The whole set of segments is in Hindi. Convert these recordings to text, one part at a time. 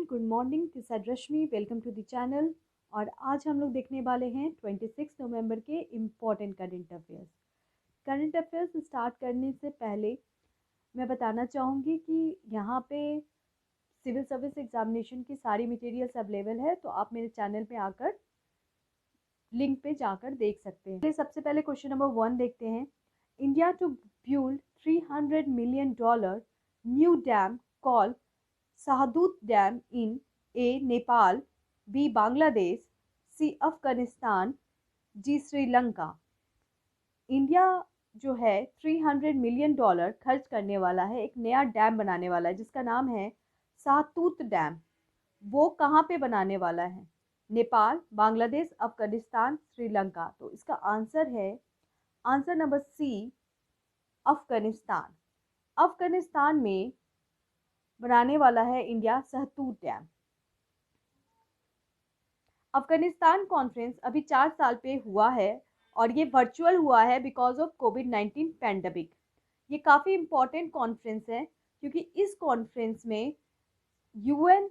Good morning, this is Rashmi. Welcome to the channel. और आज हम लोग देखने वाले हैं 26 नवंबर के important current affairs. Current affairs start करने से पहले मैं बताना चाहूँगी कि यहाँ पे सिविल सर्विस एग्जामिनेशन की सारी मटेरियल्स अवेलेबल है, तो आप मेरे चैनल पे आकर लिंक पे जाकर देख सकते हैं। सबसे पहले क्वेश्चन नंबर 1 देखते हैं। India to build $300 million new dam call Sahadut Dam in A. Nepal, B. Bangladesh, C. Afghanistan, D Sri Lanka. India जो है $300 million खर्च करने वाला है, एक नया डैम बनाने वाला है जिसका नाम है साहतूत डैम। वो कहाँ पे बनाने वाला है? नेपाल, बांग्लादेश, अफगानिस्तान, श्रीलंका। तो इसका आंसर है answer number C, Afghanistan. Afghanistan में बनाने वाला है इंडिया सहतूत डैम। अफगानिस्तान कॉन्फ्रेंस अभी 4 साल पे हुआ है और ये वर्चुअल हुआ है बिकॉज ऑफ कोविड-19 पैंडमिक। ये काफ़ी इम्पॉर्टेंट कॉन्फ्रेंस है क्योंकि इस कॉन्फ्रेंस में यूएन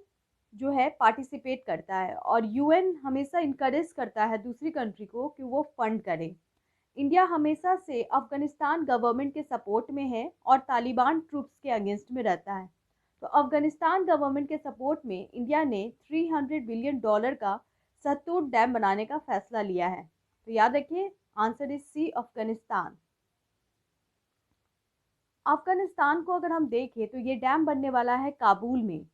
जो है पार्टिसिपेट करता है और यूएन हमेशा इनकरेज करता है दूसरी कंट्री को कि वो फंड करे। इंडिया हमेशा से अफगानिस्तान गवर्नमेंट के सपोर्ट में है और तालिबान ट्रूप्स के अगेंस्ट में रहता है। तो अफगानिस्तान गवर्नमेंट के सपोर्ट में इंडिया ने $300 बिलियन का सहतूत डैम बनाने का फैसला लिया है। तो याद रखिए, answer is C, Afghanistan. Afghanistan को अगर हम देखें तो ये डैम बनने वाला है काबुल में।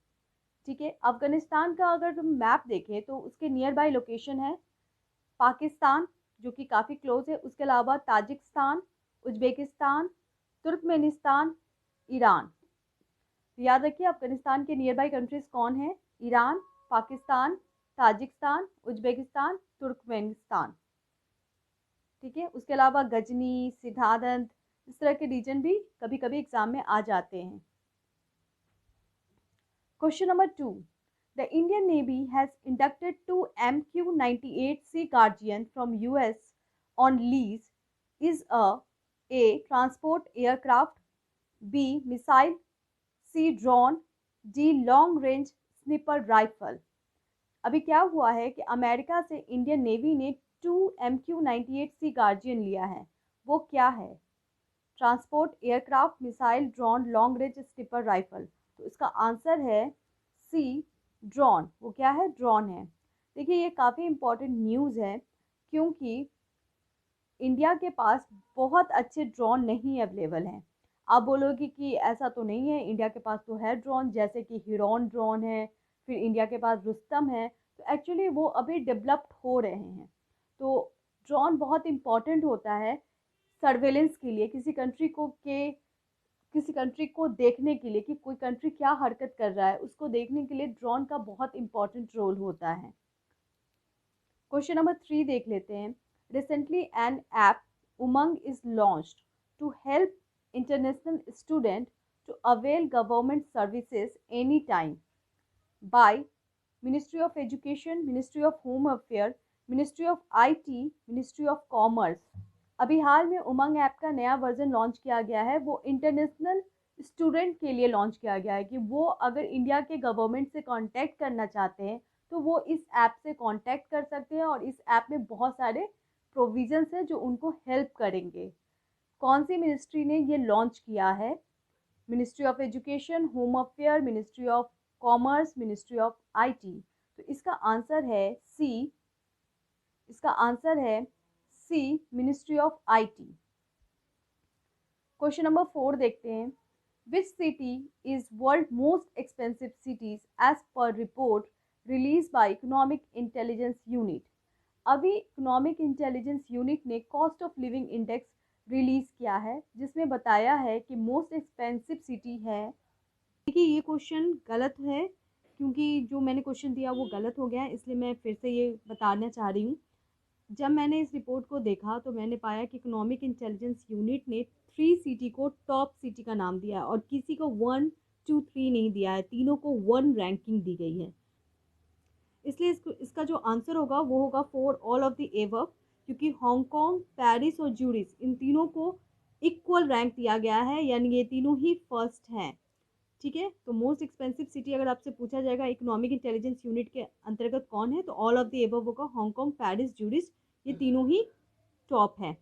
ठीक है, अफगानिस्तान का अगर हम मैप देखें तो उसके नियर बाय लोकेशन है पाकिस्तान जो कि काफ़ी क्लोज है, उसके अलावा ताजिकिस्तान, उज्बेकिस्तान, तुर्कमेनिस्तान, ईरान। तो याद रखिए, अफगानिस्तान के नियर बाय कंट्रीज कौन है? Iran, Pakistan, Tajikistan, Uzbekistan, Turkmenistan. ठीक है, उसके अलावा गजनी, सिद्धांत, इस तरह के रीजन भी कभी कभी एग्जाम में आ जाते हैं। Question number 2, the Indian navy has inducted 2 MQ-98 sea guardian from US on lease. Is A transport aircraft, B missile, C drone, D long range sniper rifle. अभी क्या हुआ है कि अमेरिका से इंडियन नेवी ने 2 MQ-98 सी गार्जियन लिया है। वो क्या है? Transport aircraft, missile, drone, long range sniper rifle. तो इसका आंसर है सी, ड्रोन। वो क्या है? ड्रोन है। देखिए, ये काफ़ी इंपॉर्टेंट न्यूज़ है क्योंकि इंडिया के पास बहुत अच्छे ड्रोन नहीं अवेलेबल हैं। आप बोलोगे कि ऐसा तो नहीं है, इंडिया के पास तो है ड्रोन, जैसे कि हिरॉन ड्रोन है, फिर इंडिया के पास रुस्तम है। तो एक्चुअली वो अभी डेवलप्ड हो रहे हैं। तो ड्रोन बहुत इम्पॉर्टेंट होता है सर्वेलेंस के लिए, किसी कंट्री को देखने के लिए कि कोई कंट्री क्या हरकत कर रहा है, उसको देखने के लिए ड्रोन का बहुत इम्पॉर्टेंट रोल होता है। क्वेश्चन नंबर 3 देख लेते हैं। Recently an app Umang is launched to help international student to avail government services any time by ministry of education, ministry of home affair, ministry of IT, ministry of commerce. अभी हाल में उमंग ऐप का नया वर्जन लॉन्च किया गया है। वो इंटरनेशनल स्टूडेंट के लिए लॉन्च किया गया है कि वो अगर इंडिया के गवर्नमेंट से कांटेक्ट करना चाहते हैं तो वो इस ऐप से कांटेक्ट कर सकते हैं और इस ऐप में बहुत सारे प्रोविजंस हैं जो उनको हेल्प करेंगे। कौन सी मिनिस्ट्री ने ये लॉन्च किया है? Ministry of education, home affair, ministry of commerce, ministry of IT. तो इसका आंसर है C, ministry of IT. Question number 4 देखते हैं। Which city is world most expensive cities as per report release by economic intelligence unit. अभी इकोनॉमिक इंटेलिजेंस यूनिट ने cost of living index release किया है जिसमें बताया है कि मोस्ट एक्सपेंसिव सिटी है। देखिए, ये क्वेश्चन गलत है क्योंकि जो मैंने क्वेश्चन दिया वो गलत हो गया है, इसलिए मैं फिर से ये बताना चाह रही हूँ। जब मैंने इस रिपोर्ट को देखा तो मैंने पाया कि इकोनॉमिक इंटेलिजेंस यूनिट ने 3 सिटी को टॉप सिटी का नाम दिया है और किसी को 1, 2, 3 नहीं दिया है, तीनों को 1 रैंकिंग दी गई है। इसलिए इसका जो आंसर होगा वो होगा 4 ऑल ऑफ द एबव, क्योंकि हांगकांग, पेरिस और ज्यूरिख इन तीनों को इक्वल रैंक दिया गया है, यानी ये तीनों ही फर्स्ट हैं। ठीक है। तो मोस्ट एक्सपेंसिव सिटी अगर आपसे पूछा जाएगा इकोनॉमिक इंटेलिजेंस यूनिट के अंतर्गत कौन है, तो ऑल ऑफ द एबव होगा, हांगकांग, पेरिस, ज्यूरिख, ये तीनों ही टॉप हैं।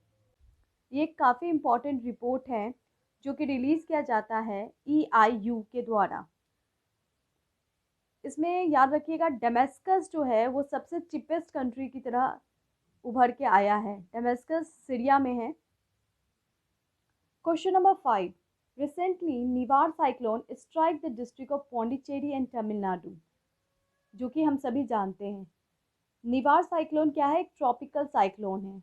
ये काफ़ी इम्पॉर्टेंट रिपोर्ट है जो कि रिलीज़ किया जाता है EIU के द्वारा। इसमें याद रखिएगा डेमेस्कस जो है वो सबसे चिपेस्ट कंट्री की तरह उभर के आया है। डेमेस्कस सीरिया में है। Question number 5, recently Nivar cyclone strike the district of Pondicherry and Tamil Nadu, जो कि हम सभी जानते हैं। निवार साइक्लोन क्या है? एक ट्रॉपिकल साइक्लोन है।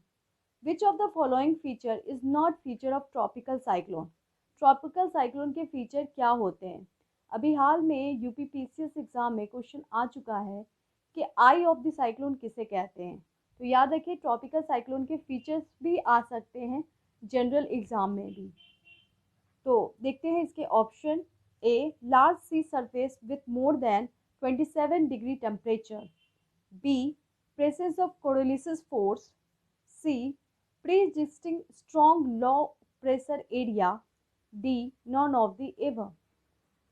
Which of the following feature is not feature of tropical cyclone? Tropical cyclone के फीचर क्या होते हैं? अभी हाल में UPPCS एग्जाम में क्वेश्चन आ चुका है कि आई ऑफ द साइक्लोन किसे कहते हैं। तो याद रखिए ट्रॉपिकल साइक्लोन के फीचर्स भी आ सकते हैं जनरल एग्जाम में भी। तो देखते हैं इसके option. A, large sea surface with more than 27 degree temperature. B, presence of Coriolis force. C, pre-existing strong low pressure area। D, none of the above.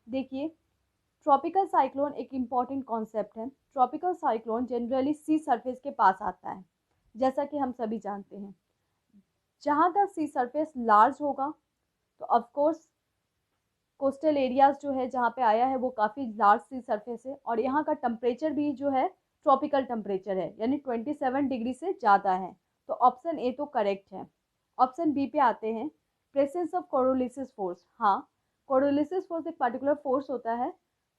देखिए ट्रॉपिकल साइक्लोन एक इम्पॉर्टेंट कॉन्सेप्ट है। Tropical cyclone generally sea surface के पास आता है, जैसा कि हम सभी जानते हैं। जहाँ का सी सरफेस लार्ज होगा तो ऑफकोर्स कोस्टल एरियाज जो है जहाँ पे आया है वो काफ़ी लार्ज सी सरफेस है, और यहाँ का टेम्परेचर भी जो है ट्रॉपिकल टेम्परेचर है, यानी 27 डिग्री से ज़्यादा है। तो ऑप्शन ए तो करेक्ट है। ऑप्शन बी पे आते हैं, प्रेजेंस ऑफ कोरोलिसिस फोर्स। हाँ, कोरोलिसिस फोर्स एक पर्टिकुलर फोर्स होता है,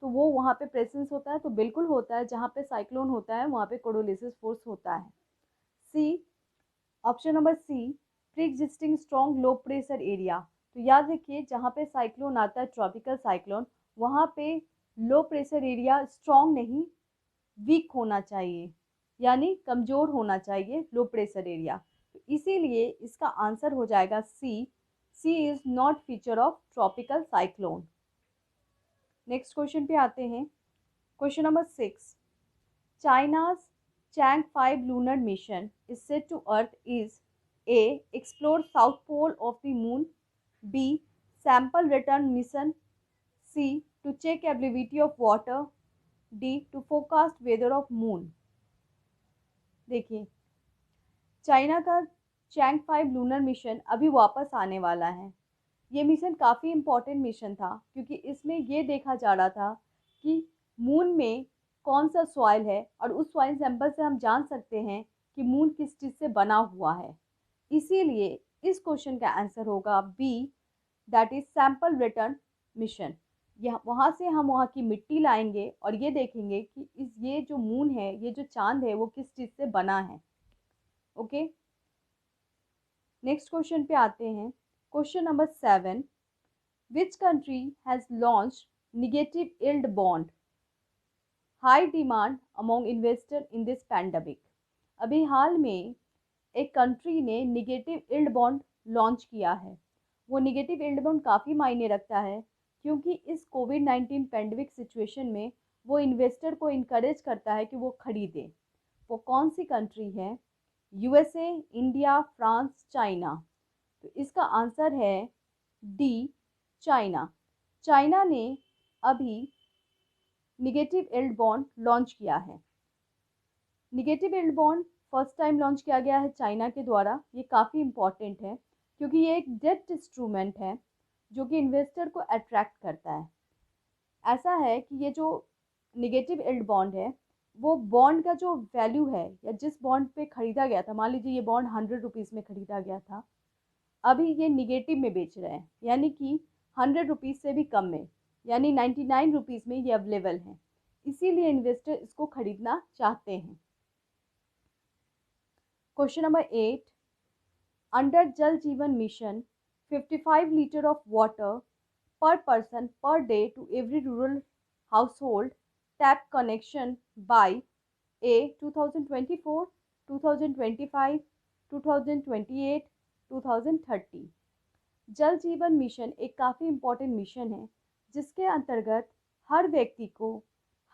तो वो वहाँ पे प्रेजेंस होता है, तो बिल्कुल होता है। जहाँ पे साइक्लोन होता है वहाँ पे कोरोलिसिस फोर्स होता है। C, option number C, pre existing strong low pressure area. तो याद रखिए जहाँ पे साइक्लोन आता है ट्रॉपिकल साइक्लोन, वहाँ पे लो प्रेशर एरिया स्ट्रॉन्ग नहीं, वीक होना चाहिए, यानी कमज़ोर होना चाहिए लो प्रेशर एरिया। तो इसीलिए इसका आंसर हो जाएगा C. C is not feature of tropical cyclone. Next question पे आते हैं। Question number 6, China's Chang'e 5 lunar mission is set to Earth is A, explore south pole of the moon। B, sample return mission। C, to check availability of water। D, to forecast weather of moon। देखिए चाइना का चैंग 5 लूनर मिशन अभी वापस आने वाला है। ये मिशन काफ़ी इम्पोर्टेंट मिशन था, क्योंकि इसमें ये देखा जा रहा था कि मून में कौन सा सॉइल है, और उस सॉइल सैंपल से हम जान सकते हैं कि मून किस चीज़ से बना हुआ है। इसीलिए इस क्वेश्चन का आंसर होगा B, that is sample return mission. यह वहाँ से हम वहाँ की मिट्टी लाएंगे और ये देखेंगे कि ये जो मून है, ये जो चांद है, वो किस चीज़ से बना है। ओके, नेक्स्ट क्वेश्चन पे आते हैं। Question number 7, which country has launch negative yield bond, high demand among investor in this pandemic. अभी हाल में एक कंट्री ने नेगेटिव यील्ड बॉन्ड लॉन्च किया है। वो नेगेटिव यील्ड बॉन्ड काफ़ी मायने रखता है, क्योंकि इस कोविड-19 पैंडमिक सिचुएशन में वो इन्वेस्टर को इनकरेज करता है कि वो खरीदे। वो कौन सी कंट्री है? USA, India, France, China. तो इसका आंसर है डी, चाइना। चाइना ने अभी नेगेटिव यील्ड बॉन्ड लॉन्च किया है। Negative yield bond first time launch किया गया है चाइना के द्वारा। ये काफ़ी इम्पॉर्टेंट है, क्योंकि ये एक डेट इंस्ट्रूमेंट है जो कि इन्वेस्टर को अट्रैक्ट करता है। ऐसा है कि ये जो नेगेटिव यील्ड बॉन्ड है, वो बॉन्ड का जो वैल्यू है, या जिस बॉन्ड पे ख़रीदा गया था, मान लीजिए ये बॉन्ड 100 रुपीज़ में ख़रीदा गया था, अभी ये निगेटिव में बेच रहे हैं, यानी कि 100 रुपीज़ से भी कम में, यानी 99 रुपीज़ में ये अवेलेबल है। इसीलिए इन्वेस्टर इसको खरीदना चाहते हैं। क्वेश्चन नंबर 8, अंडर जल जीवन mission 55 litre of water per person per day to every rural household tap connection by A, 2024, 2025, 2028, 2030। जल जीवन मिशन एक काफ़ी इम्पोर्टेंट मिशन है, जिसके अंतर्गत हर व्यक्ति को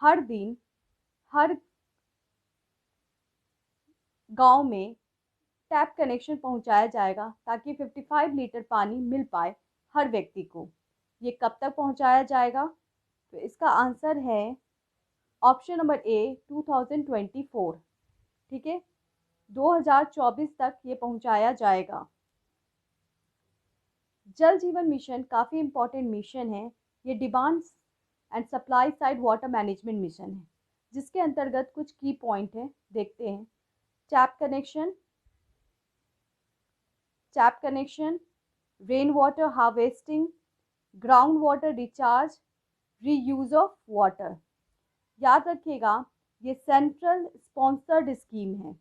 हर दिन हर गांव में टैप कनेक्शन पहुंचाया जाएगा, ताकि 55 लीटर पानी मिल पाए हर व्यक्ति को। ये कब तक पहुंचाया जाएगा? तो इसका आंसर है ऑप्शन नंबर ए 2024। ठीक है, 2024 तक ये पहुंचाया जाएगा। जल जीवन मिशन काफ़ी इम्पोर्टेंट मिशन है। ये demand and supply side water management mission है, जिसके अंतर्गत कुछ की पॉइंट है, देखते हैं। Tap connection, rain water harvesting, ground water recharge, reuse of water. याद रखिएगा, ये सेंट्रल स्पॉन्सर्ड स्कीम है।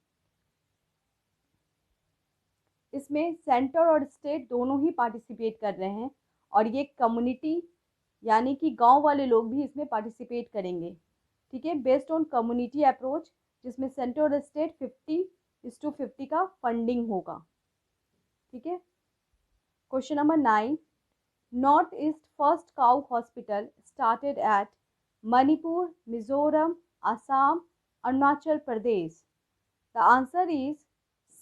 इसमें सेंटर और स्टेट दोनों ही पार्टिसिपेट कर रहे हैं, और ये कम्युनिटी यानी कि गांव वाले लोग भी इसमें पार्टिसिपेट करेंगे। ठीक है, बेस्ड ऑन कम्युनिटी अप्रोच, जिसमें सेंटर और स्टेट 50:50 का फंडिंग होगा। ठीक है, question number 9, north east first cow hospital started at Manipur, Mizoram, Assam, Arunachal Pradesh. The answer is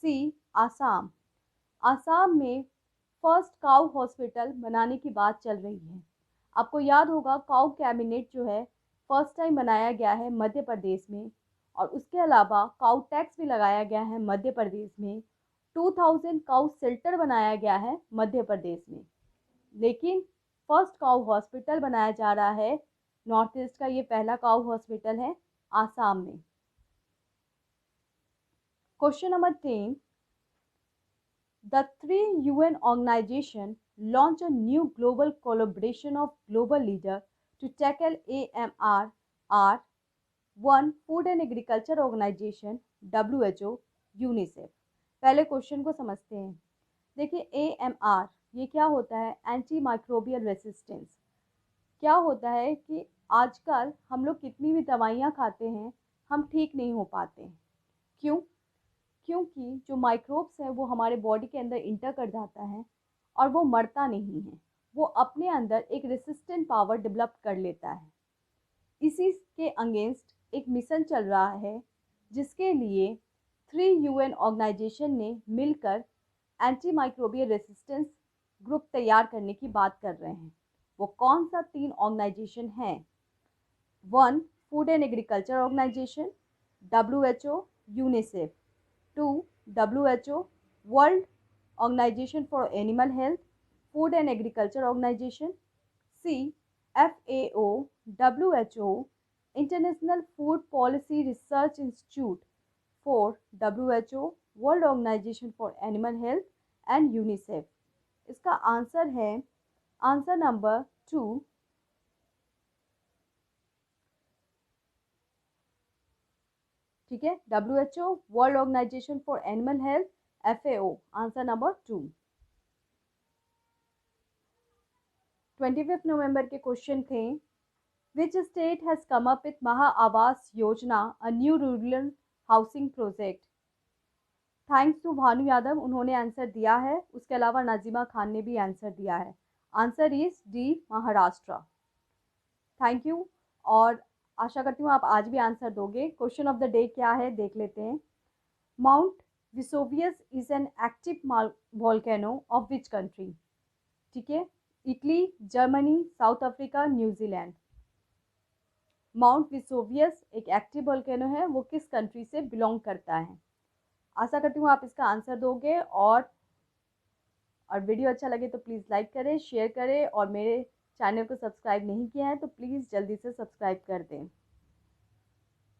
C, Assam. Assam में फर्स्ट काउ हॉस्पिटल बनाने की बात चल रही है। आपको याद होगा, काउ कैबिनेट जो है फर्स्ट टाइम बनाया गया है मध्य प्रदेश में, और उसके अलावा काउ टैक्स भी लगाया गया है मध्य प्रदेश में। 2000 काउ शेल्टर बनाया गया है मध्य प्रदेश में, लेकिन फर्स्ट काउ हॉस्पिटल बनाया जा रहा है, नॉर्थ ईस्ट का ये पहला काउ हॉस्पिटल है आसाम में। Question number 10, the three UN organizations launch a new global collaboration of global leaders to tackle AMR are 1. Food and Agriculture Organization, WHO, UNICEF। पहले क्वेश्चन को समझते हैं। देखिए, AMR ये क्या होता है? Anti microbial resistance. क्या होता है कि आजकल हम लोग कितनी भी दवाइयाँ खाते हैं, हम ठीक नहीं हो पाते हैं। क्यों? क्योंकि जो माइक्रोब्स है वो हमारे बॉडी के अंदर इंटर कर जाता है, और वो मरता नहीं है, वो अपने अंदर एक रेसिस्टेंट पावर डेवलप कर लेता है। इसी के अगेंस्ट एक मिशन चल रहा है, जिसके लिए 3 UN ऑर्गेनाइजेशन ने मिलकर एंटी माइक्रोबियल रेसिस्टेंस ग्रुप तैयार करने की बात कर रहे हैं। वो कौन सा 3 ऑर्गेनाइजेशन है? 1. Food and agriculture organisation, WHO, UNICEF. 2. WHO, World Organization for Animal Health, Food and Agriculture Organization. C. FAO, WHO, International Food Policy Research Institute. 4. WHO, World Organization for Animal Health and UNICEF। इसका आंसर है आंसर नंबर 2, ठीक है, WHO, world organisation for animal health, FAO, answer number 2। 25 नवंबर के क्वेश्चन थे, which state has come up with Maha Awas Yojana, a new rural housing project. Thanks to Bhanu Yadav, उन्होंने आंसर दिया है। उसके अलावा नाजिमा खान ने भी आंसर दिया है। Answer is D, Maharashtra. Thank you, और आशा करती हूँ आप आज भी आंसर दोगे। क्वेश्चन ऑफ द डे क्या है, देख लेते हैं। Mount Vesuvius is an active volcano of which country. ठीक है, Italy, Germany, South Africa, New Zealand. Mount Vesuvius एक एक्टिव वॉल्केनो है, वो किस कंट्री से बिलोंग करता है? आशा करती हूँ आप इसका आंसर दोगे, और वीडियो अच्छा लगे तो प्लीज़ लाइक करें, शेयर करें, और मेरे चैनल को सब्सक्राइब नहीं किया है तो प्लीज़ जल्दी से सब्सक्राइब कर दें।